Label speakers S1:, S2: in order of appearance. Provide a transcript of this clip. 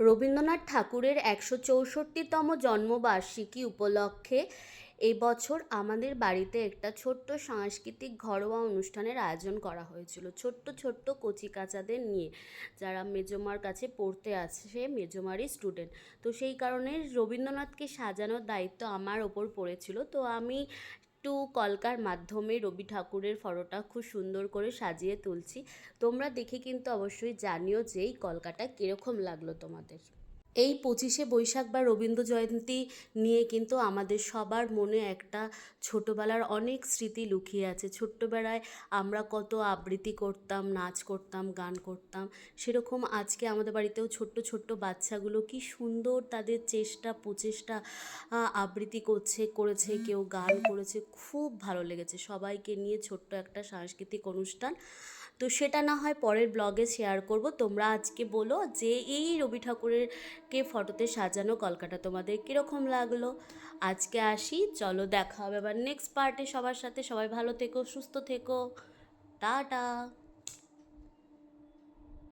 S1: রবীন্দ্রনাথ ঠাকুরের ১৬৪তম জন্মবার্ষিকী উপলক্ষে এবছর আমাদের বাড়িতে একটা ছোট্ট সাংস্কৃতিক ঘরোয়া অনুষ্ঠানের আয়োজন করা হয়েছিল, ছোট্ট ছোট্ট কচিকাঁচাদের নিয়ে, যারা মেজোমার কাছে পড়তে আসে, মেজোমারই স্টুডেন্ট। তো সেই কারণে রবীন্দ্রনাথকে সাজানোর দায়িত্ব আমার ওপর পড়েছিল। তো আমি একটু কলকার মাধ্যমে রবি ঠাকুরের ফটোটা খুব সুন্দর করে সাজিয়ে তুলছি। তোমরা দেখে কিন্তু অবশ্যই জানিও যে এই কলকাটা কীরকম লাগলো তোমাদের। এই 25শে বৈশাখ বা রবীন্দ্র জয়ন্তী নিয়ে কিন্তু আমাদের সবার মনে একটা ছোটোবেলার অনেক স্মৃতি লুকিয়ে আছে। ছোট্টবেলায় আমরা কত আবৃত্তি করতাম, নাচ করতাম, গান করতাম। সেরকম আজকে আমাদের বাড়িতেও ছোট্ট ছোট্ট বাচ্চাগুলো কি সুন্দর তাদের চেষ্টা প্রচেষ্টা আবৃত্তি করেছে, কেউ গান করেছে, খুব ভালো লেগেছে। সবাইকে নিয়ে ছোট্ট একটা সাংস্কৃতিক অনুষ্ঠান। তো সেটা না হয় পরের ব্লগে শেয়ার করব। তোমরা আজকে বলো যে এই রবি ঠাকুরের ফটোতে সাজানো কলকাতা তোমাদের কীরকম লাগলো। আজকে আসি, চলো দেখা হবে আবার নেক্সট পার্টে সবার সাথে। সবাই ভালো থেকো, সুস্থ থেকো, টাটা।